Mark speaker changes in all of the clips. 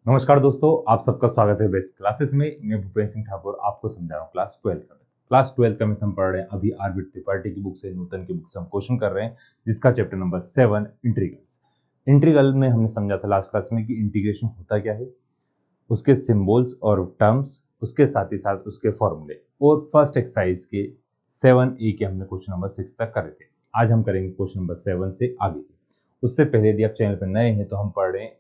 Speaker 1: नमस्कार दोस्तों, आप सबका स्वागत है बेस्ट क्लासेस में। मैं भूपेंद्र सिंह ठाकुर आपको समझा रहा हूँ क्लास 12 का। क्लास 12 का मैथ हम पढ़ रहे हैं अभी आरबीट त्रिपाठी की बुक से, नूतन की बुक से हम क्वेश्चन कर रहे हैं, जिसका चैप्टर नंबर 7 इंटीग्रल्स। इंटीग्रल में हमने समझा था लास्ट क्लास में कि इंटीग्रेशन होता क्या है, उसके सिंबल्स और टर्म्स, उसके साथ ही साथ उसके फॉर्मूले, और फर्स्ट एक्सरसाइज के 7A के हमने क्वेश्चन नंबर 6 तक करे थे। आज हम करेंगे क्वेश्चन नंबर 7 से आगे। उससे पहले यदि आप चैनल पर नए हैं तो हम पढ़ रहे हैं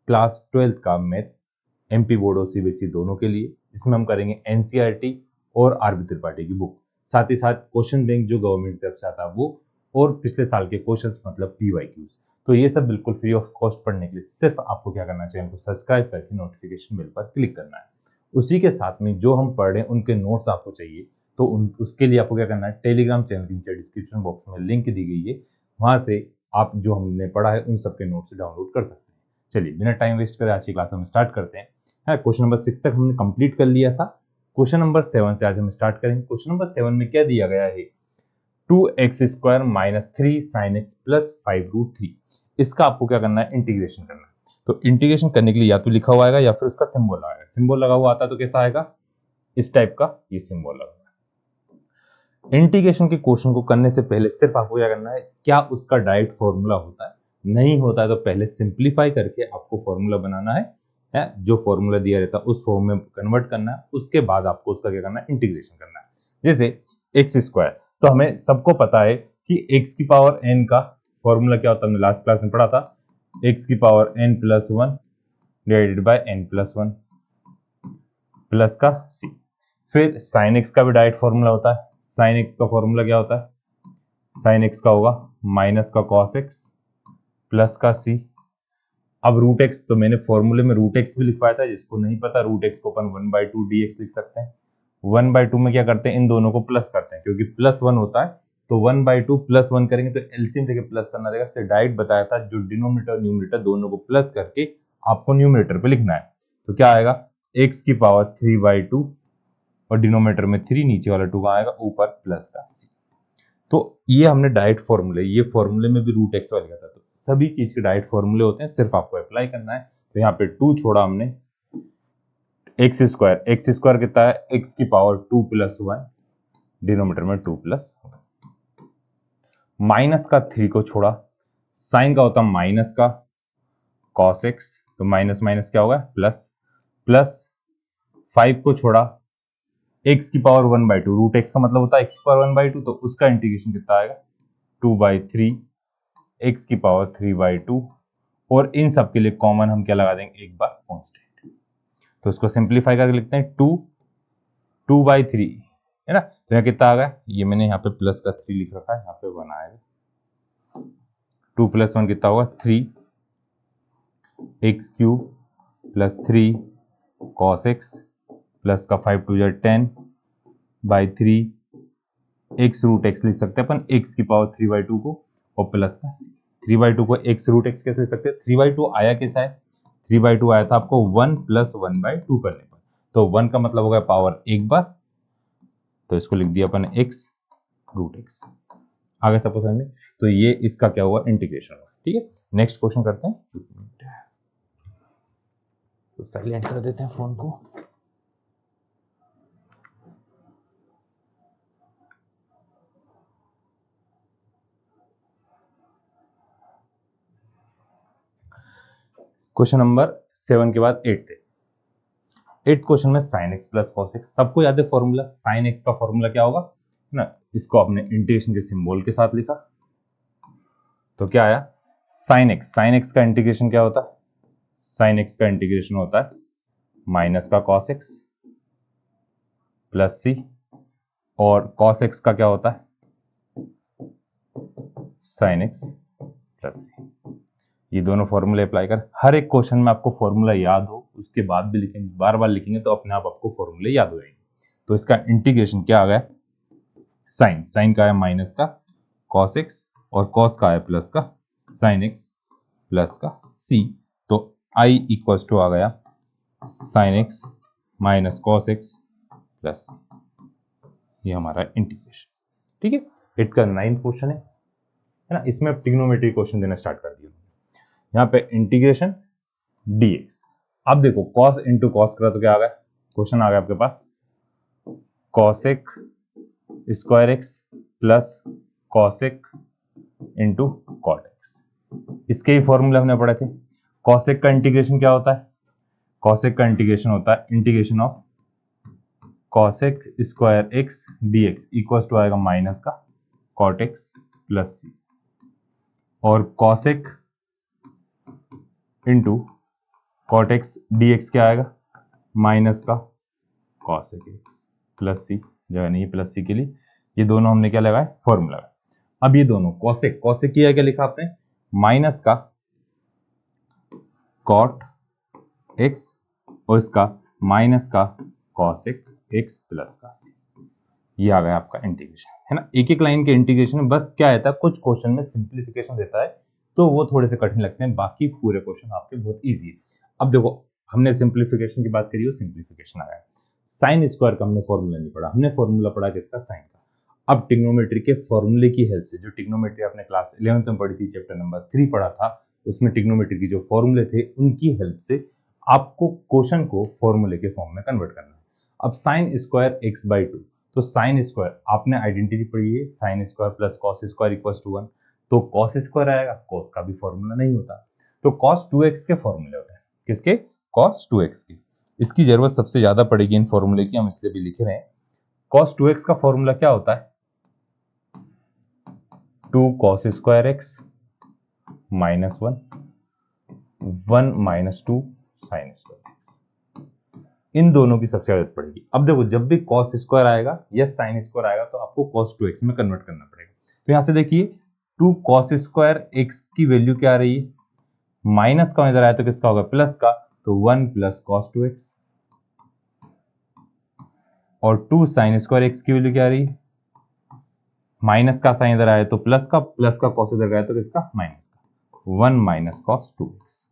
Speaker 1: क्लास 12 का मैथ्स एमपी बोर्ड और सीबीएसई दोनों के लिए, जिसमें हम करेंगे एनसीईआरटी और आरबी त्रिपाठी की बुक, साथ ही साथ क्वेश्चन बैंक जो गवर्नमेंट की तरफ से आता है वो, और पिछले साल के क्वेश्चंस मतलब पीवाईक्यूज। तो ये सब बिल्कुल फ्री ऑफ कॉस्ट पढ़ने के लिए सिर्फ आपको क्या करना है, चैनल को सब्सक्राइब करके नोटिफिकेशन बेल पर क्लिक करना है। उसी के साथ में जो हम पढ़ रहे हैं उनके नोट्स आपको चाहिए तो उसके लिए आपको क्या करना है, टेलीग्राम चैनल की नीचे डिस्क्रिप्शन बॉक्स में लिंक दी गई है, वहां से आप जो हमने पढ़ा है उन सबके नोट्स डाउनलोड कर सकते हैं। चलिए बिना टाइम वेस्ट करे आज की क्लास हम स्टार्ट करते हैं। क्वेश्चन नंबर 6 तक हमने कंप्लीट कर लिया था। क्वेश्चन नंबर 7 से आज हम स्टार्ट करेंगे। क्वेश्चन नंबर 7 में क्या दिया गया है, 2x² minus 3 sin x plus 5√3। इसका आपको क्या करना है, इंटीग्रेशन करना है। तो इंटीग्रेशन करने के लिए या तो लिखा हुआ आएगा या फिर उसका सिंबल आएगा। सिंबल लगा हुआ आता है तो कैसा आएगा, इस टाइप का ये सिंबल लगा। इंटीग्रेशन के क्वेश्चन को करने से पहले सिर्फ आपको क्या करना है, क्या उसका डायरेक्ट फॉर्मूला होता है, नहीं होता है तो पहले सिंप्लीफाई करके आपको फॉर्मूला बनाना है, जो फॉर्मूला दिया रहता है उस फॉर्म में कन्वर्ट करना है। उसके बाद आपको उसका क्या करना है, इंटीग्रेशन करना है। जैसे x², तो हमें सबको पता है कि x की पावर n का फॉर्मूला क्या होता है, हमने लास्ट क्लास में पढ़ा था, x की power n+1 divided by n+1 plus का c। फिर sin x का भी डायरेक्ट फॉर्मूला होता है। sin x का फॉर्मूला क्या होता है, sin x का होगा माइनस का cos x प्लस का c। अब रूट एक्स, तो मैंने फॉर्मूले में रूट एक्स भी लिखवाया था, जिसको नहीं पता रूट एक्स को अपन 1/2 dx लिख सकते हैं। 1/2 में क्या करते हैं, इन दोनों को प्लस करते हैं, क्योंकि +1 होता है तो 1/2 +1 करेंगे तो एलसीएम लेके प्लस करना रहेगा। इसलिए डायरेक्ट बताया था, जो डिनोमिनेटर और न्यूमरेटर दोनों को प्लस करके आपको न्यूमरेटर पे लिखना है। तो क्या आएगा, x की पावर 3/2 और डिनोमिनेटर में 3, नीचे वाला 2 आएगा, ऊपर प्लस का c। तो ये हमने डायरेक्ट फॉर्मूले, ये फॉर्मूले में भी रूट एक्स वाला लिखा था। तो सभी चीज के डायरेक्ट फॉर्मूले होते हैं, सिर्फ आपको अप्लाई करना है। तो यहाँ पे 2 छोड़ा हमने, x² कितना है, x की पावर 2 + 1, डिनोमिनेटर में 2 + 1, माइनस का 3 को छोड़ा, साइन का होता माइनस का cos x, तो माइनस माइनस क्या होगा, प्लस 5 को छोड़ा, x की पावर 1/2, रूट एक्स का मतलब होता है x की पावर 1/2, तो उसका इंटीग्रेशन कितना आएगा, 2/3 x की पावर 3/2, और इन सब के लिए कॉमन हम क्या लगा देंगे, एक बार कांस्टेंट। तो इसको सिंपलीफाई करके लिखते हैं 2/3 है ना। तो यहाँ कितना आ गया, ये मैंने यहाँ पे प्लस का 3 लिख रखा है, यहाँ पे 1 आएगा। 2 + 1 कितना होगा, 3 x³ plus 3 cos x plus का 5 2 10/3 x रूट x लिख सकते हैं अपन, x की पावर 3/2 को, और प्लस का c। 3/2 को x रूट x कैसे लिख सकते हैं, 3/2 आया कैसा है, 3/2 आया था आपको 1 + 1/2 करने पर, तो 1 का मतलब होगा पावर एक बार, तो इसको लिख दिया अपन x रूट x। आगे सपोज समझ में, तो ये इसका क्या हुआ, इंटीग्रेशन हुआ। ठीक है, नेक्स्ट क्वेश्चन करते हैं। तो साइलेंट कर देते हैं फोन को। क्वेश्चन नंबर 7 के बाद 8 थे। 8 क्वेश्चन में sin x plus cos x, सबको याद है फॉर्मूला, sin x का फॉर्मूला क्या होगा ना, इसको आपने इंटीग्रेशन के सिंबल के साथ लिखा, तो क्या आया, sin x का इंटीग्रेशन क्या होता है, sin x का इंटीग्रेशन होता है माइनस का cos x प्लस c, और cos x का क्या होता है, sin x प्लस c। ये दोनों फॉर्मूले अप्लाई कर, हर एक क्वेश्चन में आपको फॉर्मूला याद हो, उसके बाद भी लिखेंगे, बार बार लिखेंगे तो अपने आप आपको फॉर्मूले याद हो जाएंगे। तो इसका इंटीग्रेशन क्या आ गया, साइन का है माइनस का cos x, और cos का है प्लस का sin x प्लस का c। तो i इक्वल्स टू आ गया sin x minus cos x plus, ये हमारा इंटीग्रेशन। ठीक है, 8 का 9th क्वेश्चन है ना। इसमें ट्रिग्नोमेट्री क्वेश्चन देना स्टार्ट कर दिया। यहाँ पे इंटीग्रेशन dx, अब देखो कॉस इंटू कॉस करा तो क्या आ गया, क्वेश्चन आ गया आपके पास cosec square x plus cosec into cot x. इसके ही फॉर्मूले हमने पढ़े थे। कॉसेक का इंटीग्रेशन क्या होता है, कॉसेक का इंटीग्रेशन होता है integration of cosec square x dx equal to आएगा माइनस का कॉट एक्स प्लस सी, और cosec into cot x dx क्या आएगा माइनस का कॉसेक एक्स प्लस सी, जगह नहीं है प्लस सी के लिए, ये दोनों हमने क्या लगाया फॉर्मूला। अब ये दोनों कॉसेक कॉसेक किया क्या लिखा आपने माइनस का कॉट एक्स और इसका माइनस का कॉसेक एक्स प्लस का सी, ये आ गया आपका इंटीग्रेशन, है ना। एक एक लाइन के इंटीग्रेशन में बस क्या रहता है, कुछ क्वेश्चन में सिंप्लीफिकेशन देता है तो वो थोड़े से कठिन लगते हैं, बाकी पूरे क्वेश्चन आपके बहुत इजी है। अब देखो हमने सिंप्लीफिकेशन की बात करी हो, सिंप्लीफिकेशन आ गया। साइन स्क्वायर का हमने फॉर्मूला नहीं पढ़ा, हमने फॉर्मूला पढ़ा किसका साइन का। अब ट्रिग्नोमेट्री के फॉर्मूले की हेल्प से, जो ट्रिग्नोमेट्री आपने क्लास 11th में पढ़ी थी, चैप्टर नंबर 3 पढ़ा था, उसमें ट्रिग्नोमेट्री की जो फॉर्मूले थे उनकी हेल्प से आपको क्वेश्चन को फॉर्मूले के फॉर्म में कन्वर्ट करना है। अब sine square x by two, तो साइन स्क्वायर आपने आइडेंटिटी पढ़ी है, sine square plus cos square equal to 1, तो कॉस स्क्वायर आएगा, कॉस का भी फॉर्मूला नहीं होता, तो कॉस 2x के फॉर्मूले होते हैं, किसके कॉस 2x के। इसकी जरूरत सबसे ज्यादा पड़ेगी इन फॉर्मूले की, हम इसलिए भी लिख रहे हैं। कॉस 2x का फॉर्मूला क्या होता है 2 cos square x minus 1 1 minus 2 sine square x. इन दोनों की सबसे जरूरत पड़ेगी। अब देखो जब भी cos स्क्वायर आएगा या साइन स्क्वायर आएगा तो आपको cos 2x में कन्वर्ट करना पड़ेगा। तो यहां से देखिए 2 cos स्क्वायर x की वैल्यू क्या आ रही है, माइनस का इधर आया तो किसका होगा प्लस का, तो 1 प्लस cos 2x, और 2 साइन स्क्वायर x की वैल्यू क्या आ रही है, माइनस का साइन इधर आया तो प्लस का कॉस इधर गया तो किसका माइनस का, 1 माइनस कॉस 2x।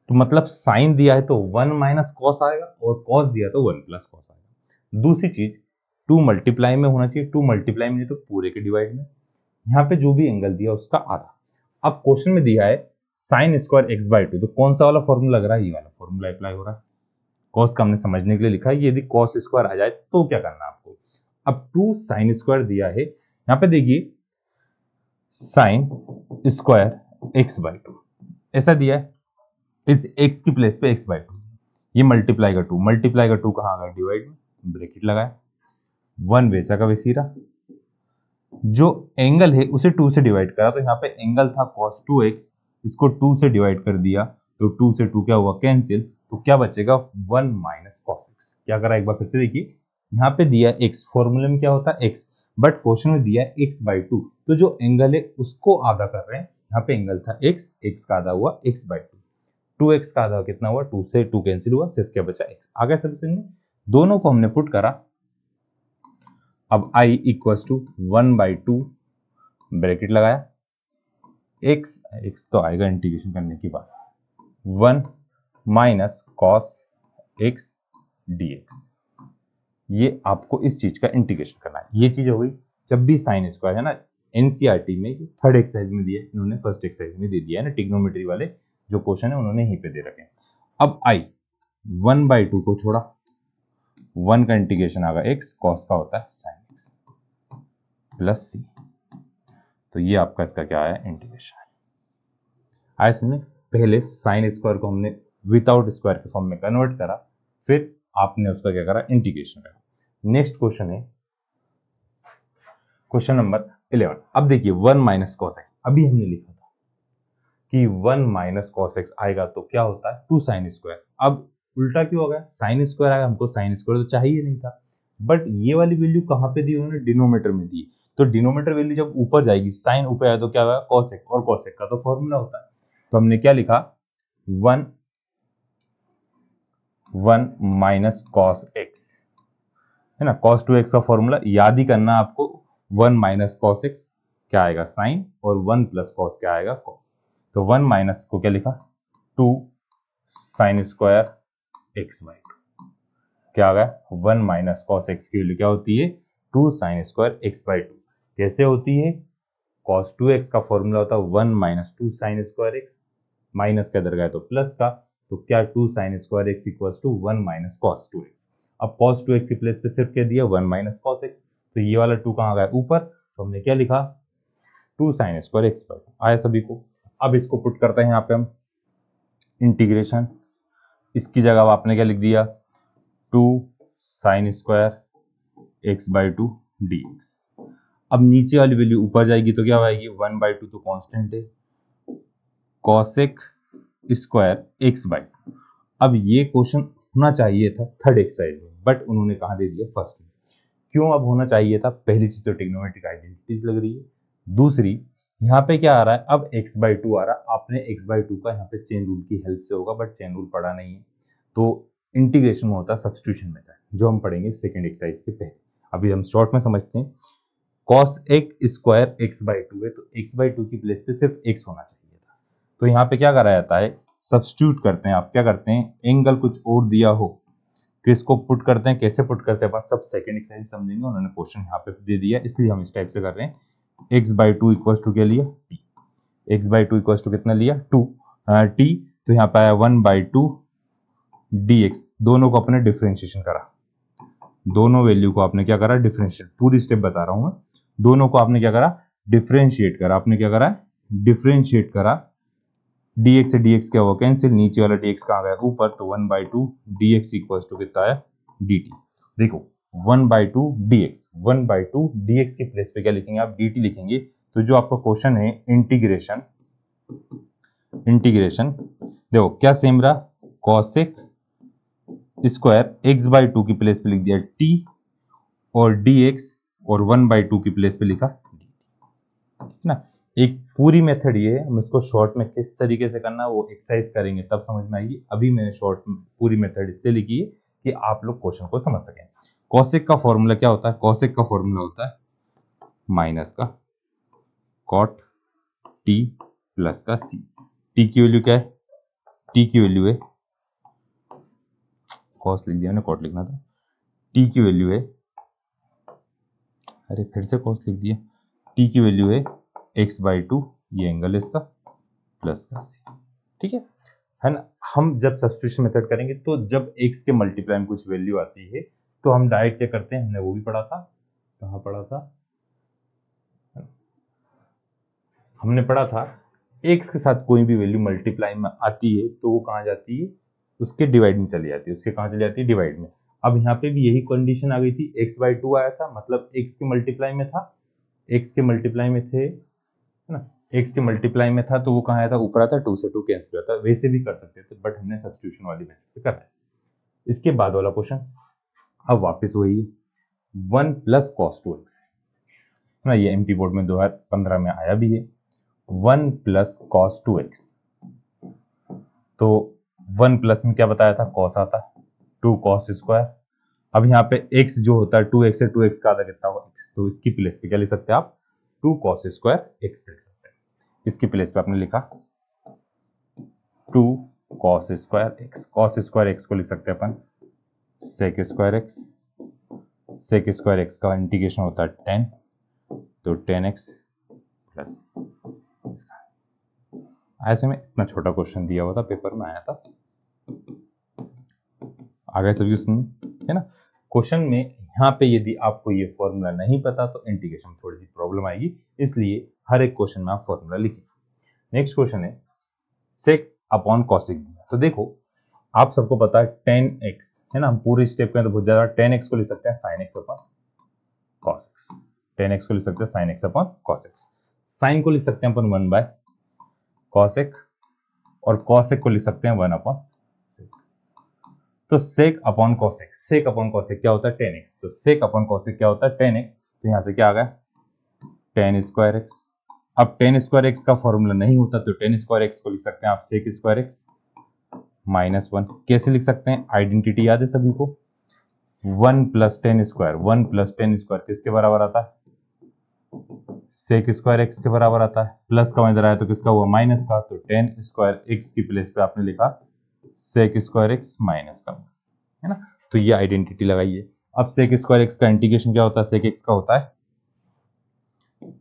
Speaker 1: तो मतलब साइन दिया है तो 1 माइनस कॉस आएगा और कॉस दिया तो 1 प्लस कॉस आएगा। दूसरी चीज 2 मल्टीप्लाई में होना चाहिए, 2 मल्टीप्लाई में नहीं तो पूरे के डिवाइड में। यहाँ पे जो भी एंगल दिया उसका आधा। अब क्वेश्चन में दिया है sine square x by two, तो कौन सा वाला फॉर्मूला लग रहा है, ये वाला फॉर्मूला अप्लाई हो रहा है। कॉस का हमने समझने के लिए लिखा है, यदि कॉस स्क्वायर आ जाए तो क्या करना है आपको। अब 2 साइन स्क्वायर दिया है, यहाँ पे देखिए sign square x by to ऐसा दिया है, इस x की प्लेस पे x बाई टू, ये मल्टीप्लाई का 2, मल्टीप्लाई का 2 कहाँ आ गया डिवाइड में, ब्रैकेट लगाया, 1 वैसा का वैसी रहा, जो एंगल है उसे 2 से डिवाइड करा, तो यहाँ पे एंगल था cos 2x, इसको 2 से डिवाइड कर दिया तो 2 से 2 क्या हुआ कैंसिल, तो क्या बचेगा 1 माइनस cos x। क्या करा एक बार फिर से देखिए, यहाँ पे दिया x, फॉर्मूले में क्या होता है x, बट क्वेश्चन में दिया है x बाई टू, तो जो एंगल है उसको आधा कर रहे हैं। यहाँ पे एंगल था x का आधा हुआ x बाई टू, 2x का आधा कितना हुआ, 2 से 2 कैंसिल हुआ, सिर्फ क्या बचा x। आ गया समझ में, दोनों को हमने पुट करा। अब i equals to 1 by two bracket लगाया, x तो आएगा इंटीग्रेशन करने के बाद 1 माइनस कॉस x dx, ये आपको इस चीज का इंटीग्रेशन करना है। ये चीज हो गई। जब भी साइन स्क्वायर है ना, एनसीईआरटी में थर्ड एक्सरसाइज में दिया है, इन्होंने फर्स्ट एक्सरसाइज में दे दिया है ना, ट्रिग्नोमेट्री वाले जो क्वेश्चन है उन्होंने यहीं पे दे रखे हैं। अब i 1 बाई टू को छोड़ा, 1 का इंटीग्रेशन आगा x, कॉस का होता है साइन x प्लस सी, तो ये आपका इसका क्या है इंटीग्रेशन है। आया समझ, पहले साइन स्क्वायर को हमने विदाउट स्क्वायर के फॉर्म में कन्वर्ट करा, फिर आपने उसका क्या करा इंटीग्रेशन करा। नेक्स्ट क्वेश्चन है क्वेश्चन नंबर 11। अब देखिए 1 माइनस कॉस एक्स, अभी हमने लिखा था कि 1 माइनस कॉस एक्स आएगा तो क्या होता है 2 साइन स्क्वायर। अब उल्टा क्यों हो गया, साइन स्क्वायर आएगा, हमको साइन स्क्वायर तो चाहिए नहीं था, बट ये वाली वैल्यू कहां पे दी उन्होंने, डिनोमीटर में दी, तो डिनोमीटर वैल्यू जब ऊपर जाएगी, साइन ऊपर आया तो क्या होगा कॉस एक्स, और कॉस एक्स का तो फॉर्मूला होता है, तो हमने क्या लिखा 1 माइनस कॉस एक्स, है ना, cos 2x का फॉर्मूला याद ही करना आपको, 1 माइनस कॉस एक्स क्या आएगा साइन, और 1 प्लस कॉस क्या आएगा कॉस, तो 1 माइनस को क्या लिखा 2 sine square x by to, क्या आ गया 1 माइनस कॉस एक्स की वैल्यू क्या होती है 2 sine square x by to. कैसे होती है, cos 2x का फॉर्मूला होता है 1 minus 2 sine square x, minus का इधर गया तो प्लस का, तो क्या 2 sine square x equals to 1 minus cos 2x। अब कॉस 2x की प्लेस पे सिर्फ क्या दिया 1 माइनस कॉस x, तो ये वाला 2 कहाँ गया ऊपर, तो हमने क्या लिखा 2 साइन स्क्वायर एक्स पर आया सभी को। अब इसको पुट करते हैं यहाँ पे हम इंटीग्रेशन, इसकी जगह आपने क्या लिख दिया 2 sine square x by 2 dx। अब नीचे वाली वैल्यू ऊपर जाएगी तो क्या आएगी 1 बाई 2 तो कांस्टेंट है, कॉसेक स्क्वायर एक्स बाई 2। अब ये क्वेश्चन होना चाहिए था थर्ड एक्सरसाइज में, बट उन्होंने कहा दे दिया फर्स्ट में। क्यों अब होना चाहिए था, पहली चीज तो ट्रिग्नोमेट्रिक आइडेंटिटीज लग रही है, दूसरी यहाँ पे क्या आ रहा है अब x बाई 2 आ रहा है, आपने x बाई 2 का यहाँ पे चेन रूल की हेल्प से होगा, बट चेन रूल पढ़ा नहीं है, तो इंटीग्रेशन में होता है सब्स्टिट्यूशन मेथड जो हम पढ़ेंगे सेकेंड एक्सरसाइज के पहले। अभी हम शॉर्ट में समझते हैं, कॉस एक स्क्वायर एक्स बाई 2 है, तो x बाई 2 की प्लेस पे सिर्फ x होना चाहिए था, तो यहाँ पे क्या करा जाता है सब्स्टिट्यूट करते हैं। आप क्या करते हैं, एंगल कुछ और दिया हो तो इसको पुट करते हैं, कैसे पुट करते हैं बस सब सेकंड एक्सरसाइज समझेंगे, उन्होंने क्वेश्चन यहाँ पे दे दिया इसलिए हम इस टाइप से कर रहे हैं। x बाई 2 इक्वल्स टू क्या लिया t, x by 2 equals to कितना लिया 2 t, तो यहाँ पे आया 1 बाई 2 dx, दोनों को अपने डिफरेंशिएशन करा, दोनों वैल्यू को आपने क्या करा डिफरेंशिएट, पूरी स्टेप बता रहा हूं मैं, दोनों को आपने क्या करा डिफरेंशिएट करा, आपने क्या करा डिफरेंशिएट करा, dx से dx क्या हुआ कैंसिल, नीचे वाला dx कहाँ गया ऊपर, तो 1 बाई 2 dx इक्वल्स टू कितना आया dt। देखो 1 बाई 2 dx, 1 बाई 2 dx के प्लेस पे क्या लिखेंगे आप dt लिखेंगे, तो जो आपका क्वेश्चन है इंटीग्रेशन, इंटीग्रेशन देखो क्या सेम रहा कॉसेक स्क्वायर x बाई 2 की प्लेस पे लिख दिया t और dx, और 1 बाई 2 की प्लेस पे लिखा dt ना। एक पूरी मेथड ये है, हम इसको शॉर्ट में किस तरीके से करना है वो एक्सरसाइज करेंगे तब समझ में आएगी, अभी मैंने शॉर्ट में पूरी मेथड इसलिए लिखी है कि आप लोग क्वेश्चन को समझ सकें। कॉसेक का फॉर्मूला क्या होता है, कॉसेक का फॉर्मूला होता है माइनस का कॉट टी प्लस का सी। टी की वैल्यू क्या है, टी की वैल्यू है, कॉस लिख दिया मैंने कॉट लिखना था, टी की वैल्यू है, अरे फिर से कॉस लिख दिया, टी की वैल्यू है x बाई 2, ये एंगल है इसका प्लस का सी, ठीक है ना। हम जब सब्स्टिट्यूशन मेथड करेंगे तो जब x के मल्टीप्लाई में कुछ वैल्यू आती है तो हम डायरेक्ट क्या करते हैं, हमने वो भी पढ़ा था, कहाँ पढ़ा था, हमने पढ़ा था x के साथ कोई भी वैल्यू मल्टीप्लाई में आती है तो वो कहाँ जाती है, उसके डिवाइड में चली जाती है, उसके कहाँ चली जाती है डिवाइड में। अब यहाँ पे भी यही कंडीशन आ गई थी, x बाई 2 आया था मतलब x के मल्टीप्लाई में था, x के मल्टीप्लाई में थे है ना, x के मल्टीप्लाई में था तो वो कहाँ आया था ऊपर आता, 2 से 2 कैंसिल होता, वैसे भी कर सकते थे बट हमने सब्स्टिट्यूशन वाली मेथड से करा है। इसके बाद वाला क्वेश्चन अब वापस वही 1 प्लस कॉस 2x है ना, ये एमपी बोर्ड में 2015 में आया भी है, 1 प्लस कॉस 2x, तो 1 प्लस में क्या बताया था कॉस आता है 2 कॉस स्क्वायर। अब यहाँ पे x जो होता है 2x से 2x का आधा कितना होगा x, तो इसकी प्लेस पे क्या लिख सकते हैं आप 2 कॉस स्क्वायर x लिख सकते हैं, इसकी प्लेस पे आपने लिखा 2 cos square x, cos square x को लिख सकते हैं अपन sec square x, sec square x का इंटीग्रेशन होता है 10, तो 10x प्लस इसका, ऐसे में इतना छोटा क्वेश्चन दिया हुआ था पेपर में आया था, आगे सभी सुनिए है ना। क्वेश्चन में यहाँ पे यदि आपको ये फॉर्मूला नहीं पता तो इंटीग्रेशन में थोड़ी सी प्रॉब्लम आएगी, इसलिए हर एक क्वेश्चन में आप फॉर्मूला लिखिए। नेक्स्ट क्वेश्चन है सेक अपॉन कॉसिक दिया, तो देखो आप सबको पता है 10x है ना, हम पूरे स्टेप में तो बहुत ज्यादा 10x को लिख सकते हैं sin x upon cos x, 10x को लिख सकते हैं sin x upon cos x, sin को लिख सकते हैं अपन 1 बाय cos x और cos x को लिख सकते हैं 1 अपॉन sec। तो sec upon cos x, sec upon cos x क्या होता है 10x, तो sec अपॉन cos x क्या होता है 10x, तो यहां से क्या आ गया 10 स्क्वायर x। अब 10 स्क्वायर x का फॉर्मूला नहीं होता तो 10 स्क्वायर x को लिख सकते हैं आप sec स्क्वायर x माइनस 1, कैसे लिख सकते हैं आइडेंटिटी याद है सभी को, 1 प्लस 10 स्क्वायर, 1 प्लस 10 स्क्वायर किसके बराबर आता है सेक स्क्वायर x के बराबर आता है, प्लस का इधर आया तो किसका हुआ माइनस का, तो 10 स्क्वायर x की प्लेस पे आपने लिखा सेक स्क्वायर x माइनस का है ना, तो ये आइडेंटिटी लगाइए। अब सेक स्क्वायर x का इंटीग्रेशन क्या होता है, सेक x का होता है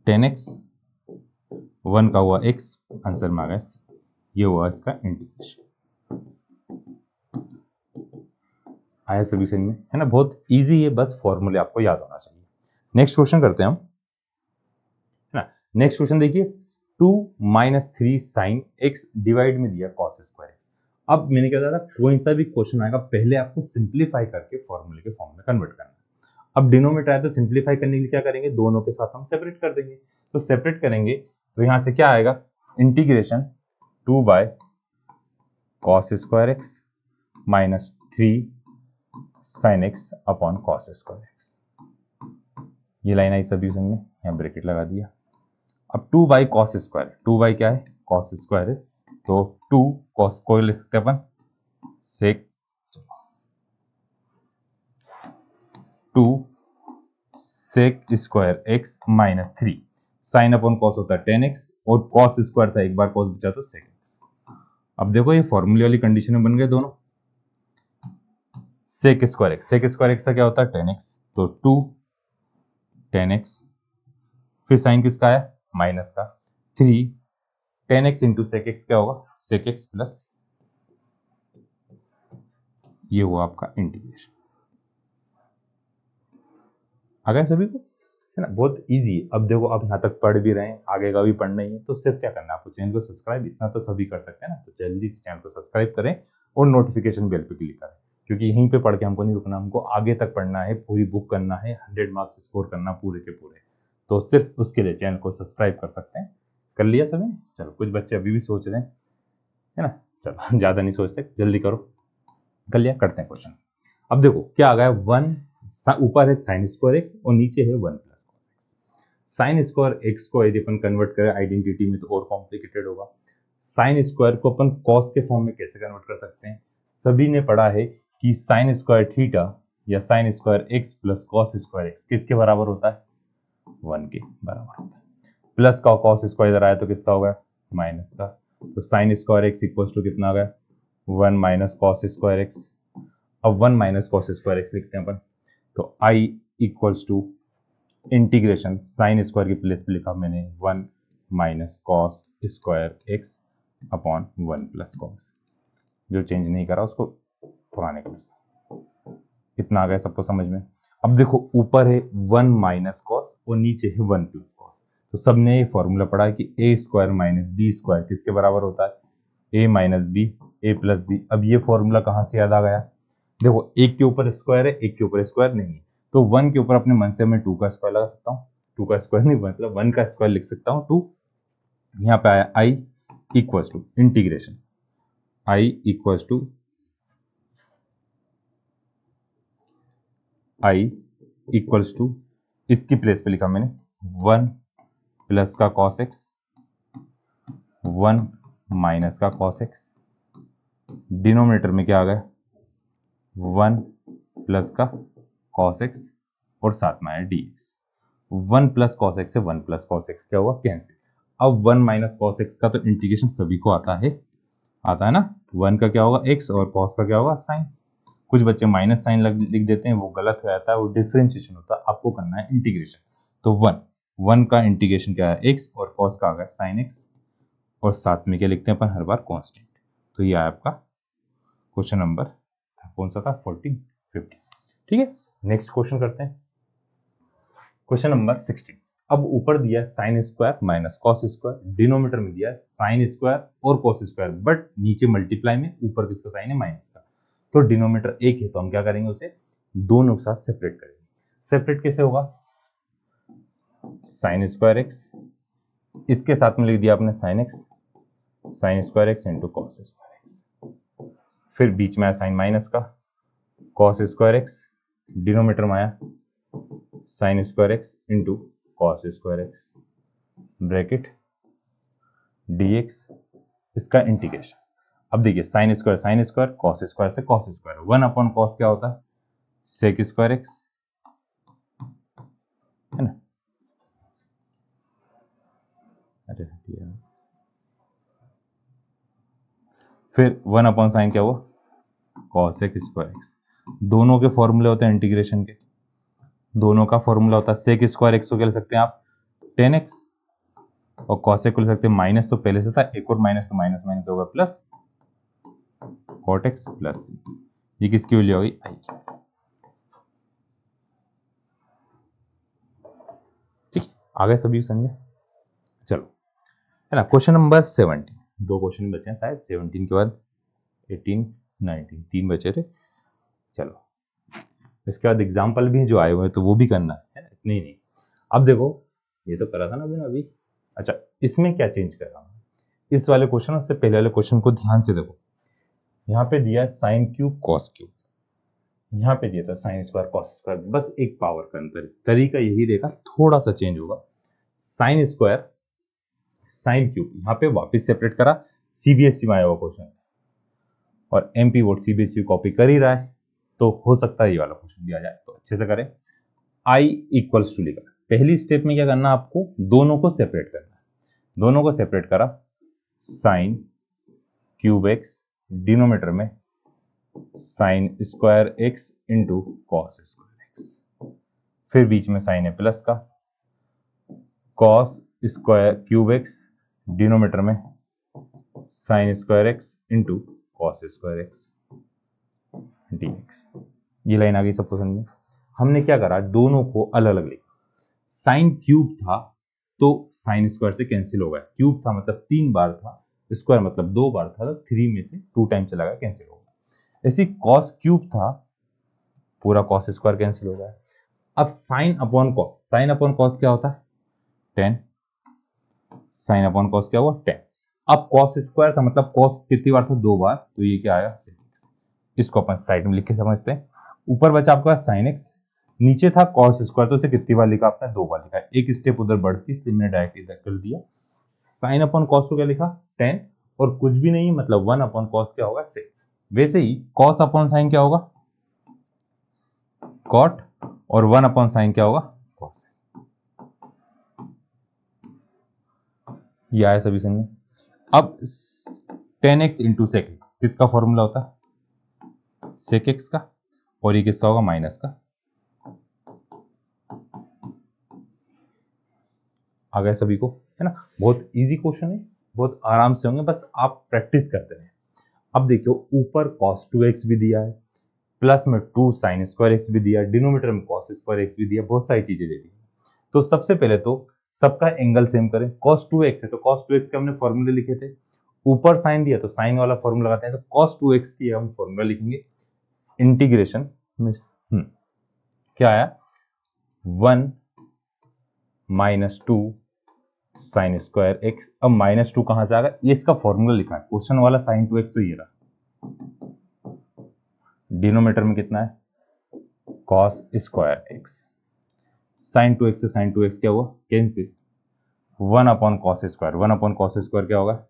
Speaker 1: 10x, 1 का हुआ x, आंसर में आ गया, ये हुआ इसका इंटीग्रेशन। आया सभी समझ में, है ना? बहुत इजी है, बस फॉर्मूले आपको याद होना चाहिए। नेक्स्ट क्वेश्चन करते हैं हम, है ना? नेक्स्ट क्वेश्चन देखिए, 2 - 3 sin x डिवाइड में दिया cos स्क्वायर x। अब मैंने क्या था, कोई सा भी क्वेश्चन आएगा पहले आपको सिंप्लीफाई करके फॉर्मूले के फॉर्म में कन्वर्ट करना है। अब डिनोमिनेटर है तो सिंप्लीफाई करने के लिए क्या करेंगे, दोनों के साथ हम सेपरेट कर देंगे। तो सेपरेट करेंगे तो यहां से क्या आएगा, integration 2/cos square x minus 3 sin x upon cos square x। ये लाइन आई सभी में, यहाँ ब्रैकेट लगा दिया। अब 2/cos स्क्वायर, 2 क्या है, cos स्क्वायर है, तो 2 cos को ले सकते हैं अपन sec 2 sec square x minus 3 sign upon cos होता है 10x और कॉस स्क्वायर था, एक बार कॉस बचा तो sec x। अब देखो ये फॉर्मूले वाली कंडीशन में बन गए दोनों। sec स्क्वायर x का क्या होता है 10x, तो 2 10x, फिर साइन किसका आया माइनस का 3 10x इंटू sec x क्या होगा sec x प्लस, ये हुआ आपका इंटीग्रेशन। आ गया सभी को, है ना? बहुत इजी है। अब देखो आप यहाँ तक पढ़ भी रहे हैं, आगे का भी पढ़ना ही है, तो सिर्फ क्या करना है आपको, चैनल को सब्सक्राइब, इतना तो सभी कर सकते हैं ना, तो जल्दी से चैनल को सब्सक्राइब करें और नोटिफिकेशन बेल पे क्लिक करें, क्योंकि यहीं पे पढ़ के हमको नहीं रुकना, हमको आगे तक पढ़ना है, पूरी बुक करना है, 100 मार्क्स स्कोर करना पूरे के पूरे। तो सिर्फ उसके लिए चैनल को सब्सक्राइब कर सकते हैं। कर लिया सभी? चलो, कुछ बच्चे अभी भी सोच रहे हैं, है ना? चलो ज्यादा नहीं सोचते, जल्दी करो। कर लिया? करते हैं क्वेश्चन। अब देखो क्या आ गया, 1 ऊपर है साइन स्क्वायर एक्स और नीचे है 1 plus cos x. Sign square x को यदि अपन कन्वर्ट करें आइडेंटिटी में तो और कॉम्प्लिकेटेड होगा। साइन स्क्वायर को अपन कॉस के फॉर्म में कैसे कन्वर्ट कर सकते हैं? सभी ने पढ़ा है कि साइन स्क्वायर थीटा या sign square x plus cos square x किसके बराबर होता है, 1 के बराबर होता है। प्लस का कॉस स्क्वायर इधर आया तो किसका होगा, माइनस का। तो sine square x equal to कितना आ गया, 1 माइनस कॉस स्क्वायर एक्स। अब 1 माइनस कॉस स्क्वायर एक्स लिखते हैं अपन, तो I equals to integration sine square की प्लेस पे लिखा मैंने 1 minus cos square x upon 1 plus cos, जो चेंज नहीं करा उसको पुराने के अनुसार। इतना आ गया सबको समझ में? अब देखो ऊपर है 1 माइनस कॉस और नीचे है 1 प्लस कॉस, तो सबने ये फॉर्मूला पढ़ा है कि ए स्क्वायर माइनस बी स्क्वायर किसके बराबर होता है, ए माइनस बी ए प्लस बी। अब ये फॉर्मूला कहाँ से याद आ गया, देखो एक के ऊपर स्क्वायर है, एक के ऊपर स्क्वायर नहीं है, तो 1 के ऊपर अपने मन से मैं 2 का स्क्वायर लगा सकता हूँ, 2 का स्क्वायर नहीं मतलब 1 का स्क्वायर लिख सकता हूँ 2। यहाँ पे आया I equals to integration I equals to I equals to, इसकी प्लेस पे लिखा मैंने 1 प्लस का कॉस एक्स 1 माइनस का कॉस एक्स, डिनोमिनेटर में क्या आ गया 1 प्लस का कॉस एक्स और साथ में आया dx। 1 प्लस कॉस एक्स से 1 प्लस कॉस एक्स क्या हुआ, कैंसिल। अब 1 माइनस कॉस एक्स का तो इंटीग्रेशन सभी को आता है ना, 1 का क्या होगा x और cos का क्या होगा साइन। कुछ बच्चे माइनस साइन लिख देते हैं, वो गलत हो जाता है, वो डिफरेंशिएशन होता है, आपको करना है इंटीग्रेशन। तो 1 का इंटीग्रेशन क्या है x और cos का आ गया साइन x और साथ में क्या लिखते हैं अपन हर बार कांस्टेंट। तो ये आपका क्वेश्चन नंबर कौन सा था 14 15। ठीक है, नेक्स्ट क्वेश्चन करते हैं, क्वेश्चन नंबर 16। अब ऊपर दिया sine square minus cos square, denominator में दिया साइन स्क्वायर और कॉस स्क्वायर, बट नीचे मल्टीप्लाई में ऊपर किसका साइन है माइनस का। तो डिनोमिनेटर एक है तो हम क्या करेंगे, उसे दोनों के साथ सेपरेट करेंगे। सेपरेट कैसे होगा, साइन स्क्वायर एक्स, इसके साथ में लिख दिया आपने sine x, sign square x into cos square x, फिर बीच में आया साइन माइनस का कॉस स्क्वायर एक्स, डिनोमिनेटर में आया sign square x into cos square x, bracket dx, इसका इंटीग्रेशन। अब देखिए साइन स्क्वायर कॉस स्क्वायर से कॉस स्क्वायर, 1 अपॉन कॉस क्या होता है सेक स्क्वायर एक्स, है ना? अरे फिर 1 अपॉन साइन क्या हुआ कॉसेक स्क्वायर एक्स। दोनों के फॉर्मूले होते हैं इंटीग्रेशन के, दोनों का फॉर्मूला होता है सेक स्क्वायर एक्स को क्या लिख सकते हैं आप 10x और कॉसेक को लिख सकते हैं माइनस, तो पहले से था एक और माइनस तो माइनस माइनस होगा प्लस कॉट एक्स प्लस, ये किसकी वैल्यू हो गई, आई। ठीक, आगे सभी समझे। चलो, है ना, क्वेश्चन नंबर 17, 2 क्वेश्चन बचे हैं शायद, 17 के बाद 18 19 3 बचे थे। चलो, इसके बाद एग्जाम्पल भी जो आए हुए हैं तो वो भी करना है, इतने ही नहीं। अब देखो, ये तो करा था ना अभी। अच्छा, इसमें क्या चेंज कर रहा हूँ, इस वाले क्वेश्चन और उससे पहले वाले क्वेश्चन को ध्यान से देखो। यहाँ पे दिया है साइन क्यूब कॉस क्यूब, यहाँ पे दिया था साइन स्क्वायर कॉस स्क्वायर, बस एक पावर का अंतर, तरीका यही रहेगा, थोड़ा सा चेंज होगा। साइन स्क्वायर साइन क्यूब यहाँ पे वापस सेपरेट करा, सीबीएसई में आया हुआ क्वेश्चन, और एमपी बोर्ड सीबीएसई कॉपी कर ही रहा है, तो हो सकता है ये वाला क्वेश्चन भी आ जाए, तो अच्छे से करें। आई इक्वल्स टू लिखा, पहली स्टेप में क्या करना, आपको दोनों को सेपरेट करना है, दोनों को सेपरेट करा, साइन क्यूब एक्स डिनोमिनेटर में sine square x into cos square x, फिर बीच में साइन है प्लस का, cos square cube x denominator में sine square x into cos square x d x. ये लाइन आ गई सबको समझ में। हमने क्या करा, दोनों को अलग अलग लिखा, साइन क्यूब था तो साइन स्क्वायर से कैंसिल हो गया, क्यूब था मतलब 3 बार था, स्क्वायर मतलब 2 बार था, तो 3 में से 2 टाइम चला गया, कैंसिल हो गया। ऐसे कॉस क्यूब था, पूरा कॉस स्क्वायर कैंसिल हो गया। अब sign upon cos, sign upon cos क्या होता है, 10, साइन अपॉन कॉस क्या हुआ, 10। अब कॉस स्क्वायर था मतलब कॉस कितनी बार था, 2 बार, तो ये क्या आएगा, sin x। इसको अपन साइड में लिख के समझते हैं। ऊपर बचा आपके पास sin x, नीचे था कॉस स्क्वायर, तो उसे कितनी बार लिखा आपने, 2 बार लिखा, एक स्टेप उधर बढ़ती, इसलिए मैंने डायरेक्ट इधर कर दिया। साइन अपॉन कॉस को क्या लिखा, 10, और कुछ भी नहीं मतलब 1 अपॉन कॉस क्या होगा, sec। वैसे ही कॉस अपॉन साइन क्या होगा, कॉट, और 1 अपॉन साइन क्या होगा, कॉस। ये आया सभी समझ में। अब 10x इंटू सेक एक्स किसका फॉर्मूला होता है, सेक एक्स का, और ये किसका होगा, माइनस का। आ गया सभी को, है ना, बहुत इजी क्वेश्चन है, बहुत आराम से होंगे, बस आप प्रैक्टिस करते रहे। अब देखियो, ऊपर cos 2x भी दिया है, प्लस में 2 sin स्क्वायर एक्स भी दिया, डिनोमिनेटर में cos स्क्वायर एक्स भी दिया, बहुत सारी चीजें दे दी। तो सबसे पहले तो सबका एंगल सेम करें, cos 2x है तो cos 2x के हमने फॉर्मूले लिखे थे, ऊपर साइन दिया तो साइन वाला फॉर्मूला लगाते हैं, तो cos 2x की हम फॉर्मूला लिखेंगे, इंटीग्रेशन में क्या आया, 1 माइनस 2 साइन स्क्वायर एक्स। अब माइनस 2 कहां से आ गया, ये इसका फॉर्मूला लिखा है, क्वेश्चन वाला साइन 2x तो ये रहा, डिनोमिनेटर में कितना है, cos square x, sign 2x से साइन 2x क्या हुआ, cancel, 1 upon cos square, 1 upon cos square क्या होगा,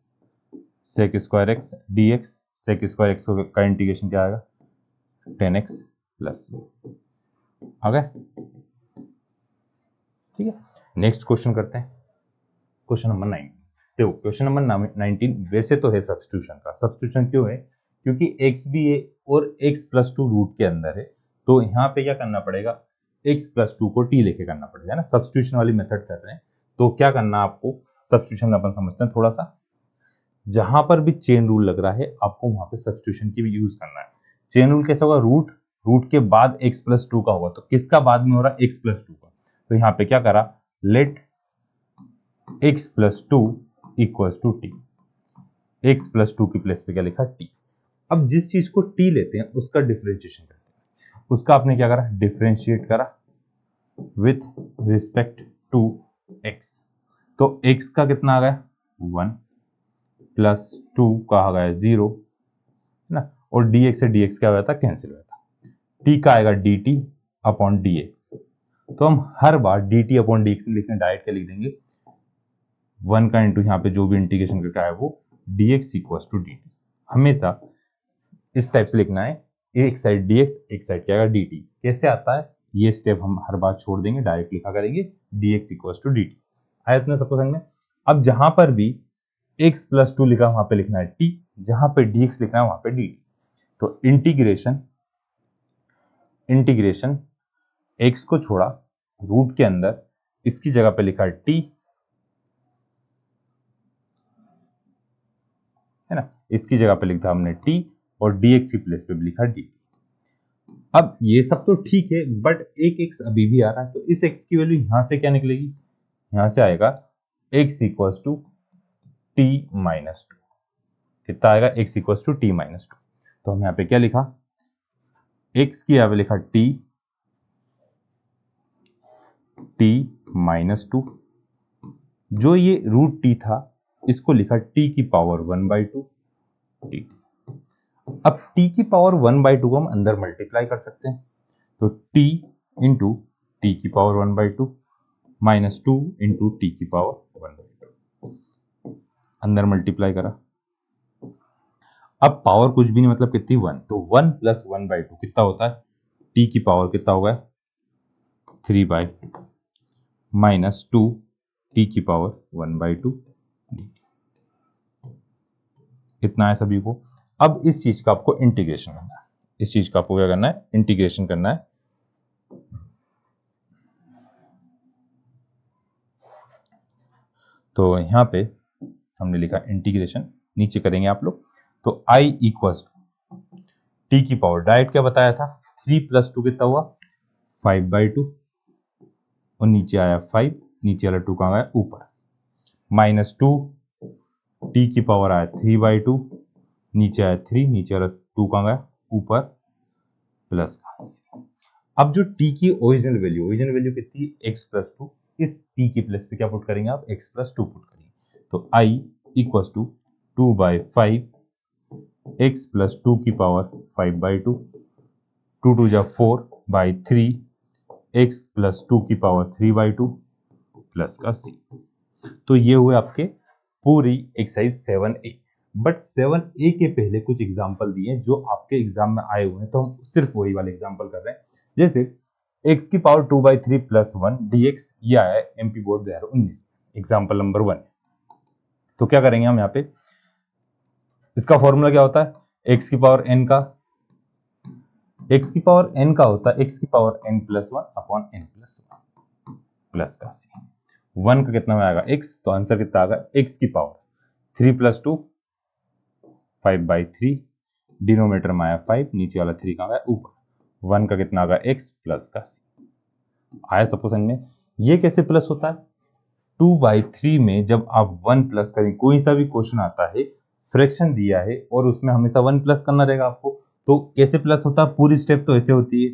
Speaker 1: sec square x dx, sec square x का इंटीग्रेशन क्या आएगा, 10x प्लस। आ गए, ठीक है। नेक्स्ट क्वेश्चन करते हैं, क्वेश्चन नंबर 19। देखो, क्वेश्चन नंबर 19 वैसे तो है सब्स्टिट्यूशन का, सब्स्टिट्यूशन क्यों है, क्योंकि x भी है और x प्लस 2 रूट के अंदर है, तो यहाँ पे क्या करना पड़ेगा, x प्लस 2 को t लेके करना पड़ेगा ना, सब्स्टिट्यूशन वाली मेथड कर रहे हैं। तो क्या करना आपको, सब्स्टिट्यूशन अपन समझते हैं थोड़ा सा, जहां पर भी चेन रूल लग रहा है आपको वहां पे सब्स्टिट्यूशन की भी यूज करना है। चेन रूल कैसा होगा, रूट, रूट के बाद x प्लस 2 का होगा, तो किसका बाद में हो रहा है, x प्लस 2 का, तो यहाँ पे क्या करा, let x plus 2 equals to t, x plus 2 की प्लेस पे क्या लिखा, t। अब जिस चीज को t लेते हैं उसका डिफरेंशिएशन करते हैं, उसका आपने क्या करा, डिफरेंशिएट करा विथ रिस्पेक्ट टू x, तो x का कितना आ गया, 1 प्लस 2 का आ गया 0, है ना, और dx से dx क्या हुआ था, कैंसिल हुआ था, t का आएगा dt अपॉन dx, तो हम हर बार dt अपॉन dx लिखने डायरेक्ट क्या लिख देंगे, 1 का इंटू यहाँ पे जो भी इंटीग्रेशन करके आया वो dx इक्वल्स टू dt, हमेशा इस टाइप से लिखना है, एक साइड dx एक साइड क्या आएगा dt। कैसे आता है ये स्टेप हम हर बार छोड़ देंगे, डायरेक्ट लिखा करेंगे dx इक्वल्स टू dt। आया इतना सबको समझ में। अब जहां पर भी x प्लस 2 लिखा वहां पे लिखना है t, जहां पे dx लिखना है वहां पे dt, तो इंटीग्रेशन, इंटीग्रेशन x को छोड़ा रूट के अंदर, इसकी जगह पे लिखा है t, है ना, इसकी जगह पे लिखा हमने t, और dx की प्लेस पे भी लिखा dt। अब ये सब तो ठीक है, बट एक x अभी भी आ रहा है, तो इस x की वैल्यू यहां से क्या निकलेगी, यहां से आएगा x equals to t minus two. कितना आएगा, x equals to t minus two. तो हम यहाँ पे क्या लिखा, x की यहाँ पे लिखा t माइनस टू, जो ये रूट t था इसको लिखा t की पावर 1/2 t। अब t की पावर 1/2 को हम अंदर मल्टीप्लाई कर सकते हैं, तो t इंटू टी की पावर 1/2 माइनस 2 इंटू टी की पावर 1/2, अंदर मल्टीप्लाई करा। अब पावर कुछ भी नहीं, मतलब कितनी 1, तो 1 प्लस 1/2 कितना होता है, टी की पावर कितना होगा 3/2 माइनस 2 टी की पावर 1/2, इतना है सभी को। अब इस चीज का आपको इंटीग्रेशन करना है, इस चीज का आपको क्या करना है, इंटीग्रेशन करना है। तो यहां पे हमने लिखा इंटीग्रेशन, नीचे करेंगे आप लोग, तो i इक्वल्स टी की पावर, डायरेक्ट क्या बताया था, 3 प्लस 2 कितना हुआ 5/2, और नीचे आया 5, नीचे वाला 2 कहाँ गया ऊपर, माइनस 2 टी की पावर आया 3/2, नीचे आया 3, नीचे वाला 2 कहाँ गया ऊपर, प्लस का। अब जो t की ओरिजिनल वैल्यू कितनी, x प्लस 2, इस t की प्लेस पे क्या पुट करेंगे आप, x प्लस 2 पुट करेंगे, तो i equals to 2/5 x plus 2 की पावर 5/2, 2 2 जा 4/3 x प्लस 2 की पावर 3/2 प्लस का c। तो ये हुए आपके पूरी एक्सरसाइज 7A। बट 7A के पहले कुछ एग्जाम्पल दिए जो आपके एग्जाम में आए हुए हैं, तो हम सिर्फ वही वाले एग्जाम्पल कर रहे हैं। जैसे x की पावर 2/3 प्लस 1 dx, ये आया है एमपी बोर्ड 2019, एग्जाम्पल नंबर 1। तो क्या करेंगे हम यहाँ पे, इसका फॉर्मूला क्या होता है, x की पावर n का, x की पावर n का होता है x की power n plus 1 upon n plus 1 plus का c। 1 का कितना में आएगा x, तो आंसर कितना आएगा, x की पावर 3 प्लस 2 5/3, डिनोमिनेटर में आया 5, नीचे वाला 3 कहाँ गया ऊपर, 1 का कितना आएगा x प्लस का c। आया सबको समझ में, ये कैसे प्लस होता है, 2/3 में जब आप 1 प्लस करें, कोई सा भी क्वेश्चन आता है फ्रैक्शन दिया है और उसमें हमेशा 1 प्लस करना रहेगा आपको, तो कैसे प्लस होता है, पूरी स्टेप तो ऐसे होती है,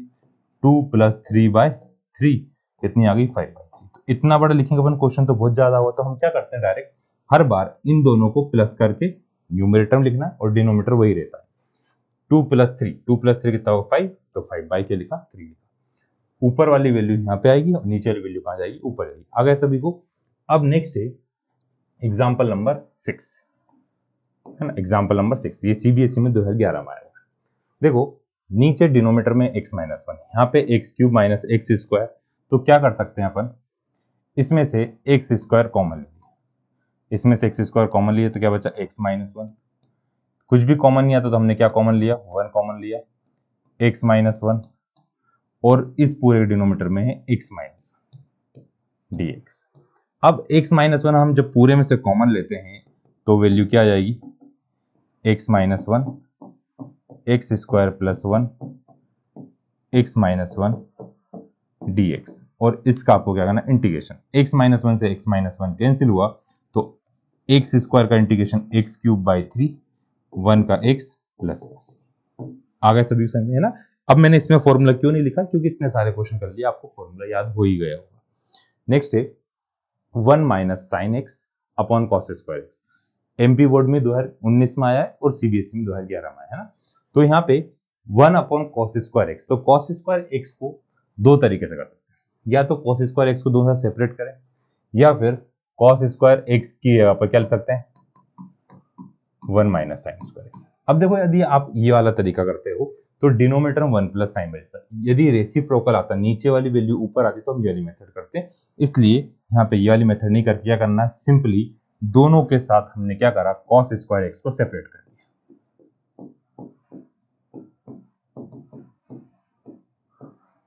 Speaker 1: 2 प्लस 3/3 कितनी आ गई 5/3। तो इतना बड़ा लिखेंगे अपन, क्वेश्चन तो बहुत ज्यादा हुआ, तो हम क्या करते हैं, डायरेक्ट हर बार इन दोनों को प्लस करके न्यूमरेटर में लिखना है और डिनोमिनेटर वही रहता है। 2 प्लस 3 कितना होगा 5, तो 5/के लिखा 3 लिखा, ऊपर वाली वैल्यू यहाँ पे आएगी और नीचे वाली वैल्यू कहाँ जाएगी ऊपर आएगी। आ गया सभी को। अब नेक्स्ट है एग्जाम्पल नंबर 6, है ना, एग्जाम्पल नंबर 6, ये सीबीएसई में 2011 में आया। देखो नीचे डिनोमिनेटर में x माइनस 1, यहाँ पे x cube minus x square, तो क्या कर सकते हैं अपन, इसमें से एक्स स्क्वायर कॉमन लिया, इसमें से एक्स स्क्वायर कॉमन लिया तो क्या बचा x माइनस 1, कुछ भी कॉमन नहीं आता तो हमने क्या कॉमन लिया 1 कॉमन लिया, x माइनस 1, और इस पूरे डिनोमिनेटर में है x माइनस 1 dx। अब x माइनस 1 हम जब पूरे में से कॉमन लेते हैं तो वैल्यू क्या आ जाएगी, x minus 1 x square plus 1 x minus 1 dx, और इसका आपको क्या करना इंटीग्रेशन, x माइनस 1 से x माइनस 1 कैंसिल हुआ, तो एक्स स्क्वायर का इंटीग्रेशन x क्यूब बाई 3, 1 का x प्लस आ गया सभी समझ में, है ना। अब मैंने इसमें फॉर्मूला क्यों नहीं लिखा, क्योंकि इतने सारे क्वेश्चन कर लिए, आपको फॉर्मूला याद हो ही गया होगा। नेक्स्ट है 1 minus sine x upon cos square x, MP board में 2019 में आया है और सीबीएसई में 2011 में आया है ना। तो यहाँ पे 1 अपॉन कॉस स्क्वायर एक्स, तो कॉस स्क्वायर एक्स को दो तरीके से कर सकते हैं, या तो कॉस स्क्वायर एक्स को दोनों से सेपरेट करें, या फिर कॉस स्क्वायर एक्स की जगह पर क्या लिख सकते हैं 1 माइनस साइन स्क्वायर एक्स। अब देखो यदि आप ये वाला तरीका करते हो तो डिनोमिनेटर में 1 प्लस साइन बचता है, यदि रेसिप्रोकल आता नीचे वाली वैल्यू ऊपर आती तो हम ये वाली मेथड करते हैं, इसलिए यहाँ पे ये वाली मेथड नहीं करके क्या करना है, सिंपली दोनों के साथ हमने क्या करा, कॉस स्क्वायर एक्स को सेपरेट कर दिया।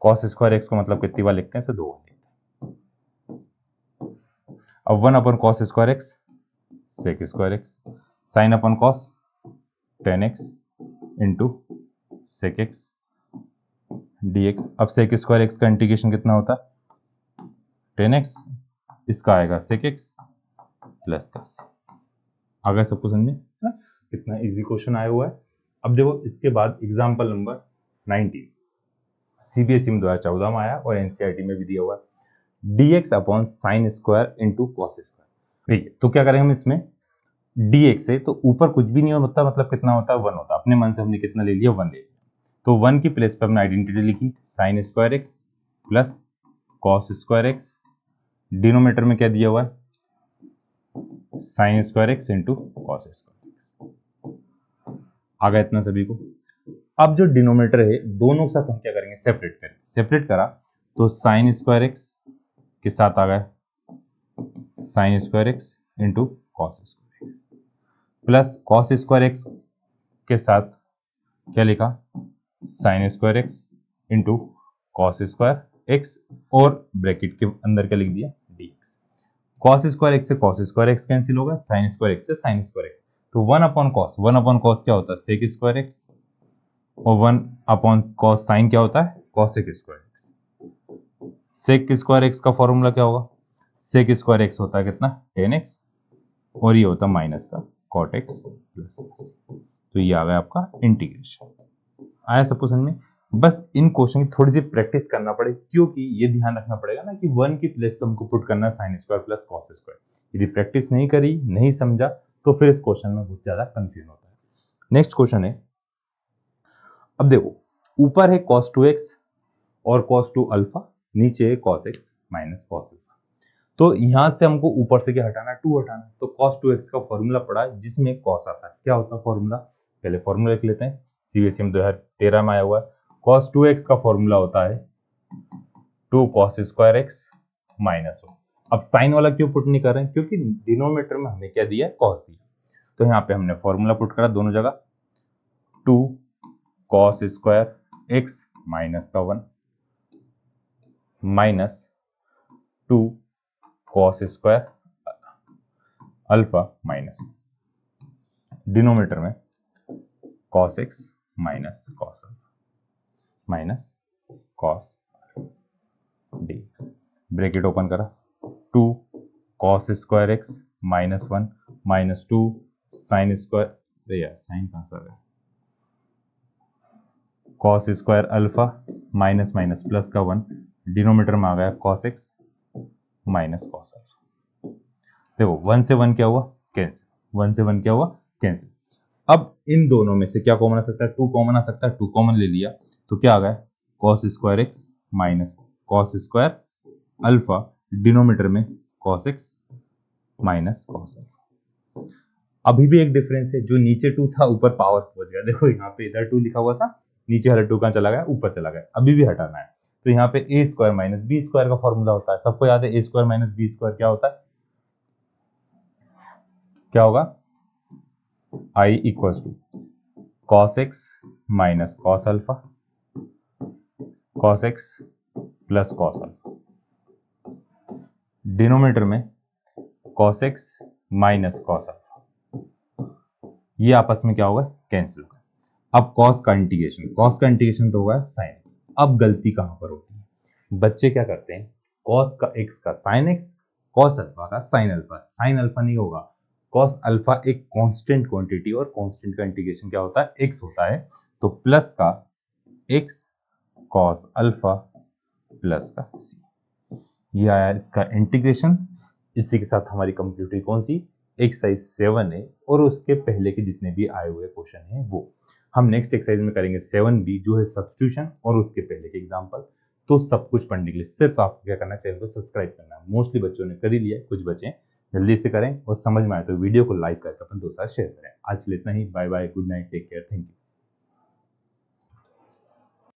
Speaker 1: कॉस स्क्वायर एक्स को मतलब कितनी बार लिखते हैं, इसे 2 बार लिखते हैं। अब 1 upon cos square x sec square x, sine upon cos tan x into sec x dx। अब sec स्क्वायर x का इंटीग्रेशन कितना होता है 10x, इसका आएगा sec x प्लस का c। आ गया सबको समझ में ना, कितना इजी क्वेश्चन आया हुआ है। अब देखो इसके बाद एग्जांपल नंबर 19 सीबीएसई में 2014 में आया और एनसीईआरटी में भी दिया हुआ है, dx upon sine square into cos square. देखिए तो क्या करेंगे हम इसमें dx से, तो ऊपर कुछ भी नहीं होता, मतलब कितना होता है 1 होता है, अपने मन से हमने कितना ले लिया 1 ले लिया, तो 1 की प्लेस पे हमने आइडेंटिटी लिखी sine square x plus cos square x, denominator में क्या दिया हुआ है sine square x into cos square x. आ गया इतना सभी को। अब जो डिनोमिनेटर है दोनों के साथ हम क्या करेंगे सेपरेट करेंगे, सेपरेट करा तो साइन स्क्वायर एक्स के साथ आ गया sign square x into cos square x, plus cos square x के साथ क्या लिखा sign square x into cos square x, और ब्रैकेट के अंदर क्या लिख दिया dx। कॉस स्क्वायर एक्स से कॉस स्क्वायर एक्स कैंसिल होगा, साइन स्क्वायर एक्स से साइन स्क्वायर एक्स, तो 1 अपॉन कॉस क्या होता है सेक स्क्वायर एक्स, और 1 अपॉन कॉस साइन क्या होता है cosec square x. Sec square x का फॉर्मूला क्या होगा, सेक स्क्वायर एक्स होता है कितना 10x, और ये होता है माइनस का कॉट एक्स प्लस एक्स। तो ये आ गया आपका इंटीग्रेशन। आया सबको समझ में। बस इन क्वेश्चन की थोड़ी सी प्रैक्टिस करना पड़े, क्योंकि ये ध्यान रखना पड़ेगा ना कि 1 की प्लेस पे हमको पुट करना sign square plus cos square. यदि प्रैक्टिस नहीं करी, नहीं समझा, तो फिर इस क्वेश्चन में बहुत ज्यादा कंफ्यूजन होता है। नेक्स्ट क्वेश्चन है, अब देखो ऊपर है cos 2x और cos 2 अल्फा, नीचे है cos x minus cos alpha. तो यहां से हमको ऊपर से क्या हटाना है 2 हटाना है, तो cos 2x का फॉर्मूला पड़ा है जिसमें cos आता है। क्या होता है फॉर्मूला, पहले फॉर्मूला लिख लेते हैं, सीबीएसई में 2013 में आया हुआ है। cos 2x का फॉर्मूला होता है 2 cos स्क्वायर x माइनस 1। अब साइन वाला क्यों पुट नहीं कर रहे हैं, क्योंकि डिनोमिनेटर में हमें क्या दिया है cos दिया, तो यहाँ पे हमने फॉर्मूला पुट करा दोनों जगह 2 cos स्क्वायर x माइनस का 1 minus 2 cos square alpha minus denominator में cos x minus cos alpha minus cos dx। Bracket open करा 2 cos square x minus 1 minus 2 sine square, अरे यार साइन कहां से आ गया, cos square alpha minus minus plus का 1, denominator में आ गया cos x minus cos alpha. देखो 1 से 1 क्या हुआ कैंसिल, 1 से 1 क्या हुआ कैंसिल। अब इन दोनों में से क्या कॉमन आ सकता है 2 कॉमन आ सकता है, 2 कॉमन ले लिया तो क्या आ गया cos square x minus cos square alpha, denominator में cos x minus cos alpha. अभी भी एक डिफरेंस है, जो नीचे 2 था ऊपर पावर पहुंच गया, देखो यहाँ पे इधर 2 लिखा हुआ था, नीचे वाला 2 कहां चला गया ऊपर चला गया, अभी भी हटाना है। तो यहाँ पे a square minus b square का फॉर्मूला होता है, सबको याद है a square minus b square क्या होता है, क्या होगा i equals to cos x minus cos alpha cos x plus cos alpha, denominator में cos x minus cos alpha, ये आपस में क्या होगा कैंसिल होगा। अब cos का इंटीग्रेशन तो होगा sin x। अब गलती कहां पर होती है, बच्चे क्या करते हैं cos का x का sin x, cos अल्फा का sin अल्फा नहीं होगा, cos अल्फा एक कांस्टेंट क्वांटिटी और कांस्टेंट का इंटीग्रेशन क्या होता है x होता है, तो प्लस का x cos अल्फा प्लस का c, ये आया इसका इंटीग्रेशन। इसी के साथ हमारी कंप्लीट हुई कौन सी एक्सरसाइज 7 है, और उसके पहले के जितने भी आए हुए क्वेश्चन हैं वो हम नेक्स्ट एक्सरसाइज में करेंगे 7B जो है सब्स्टिट्यूशन, और उसके पहले के एग्जांपल। तो सब कुछ पढ़ने के लिए सिर्फ आपको क्या करना है चैनल को सब्सक्राइब करना है। मोस्टली बच्चों ने कर ही लिया, कुछ बच्चे जल्दी से करें, और समझ में आए तो वीडियो को लाइक करके अपन दोस्तों शेयर करें। आज के लिए इतना ही, bye bye, good night, take care, thank you.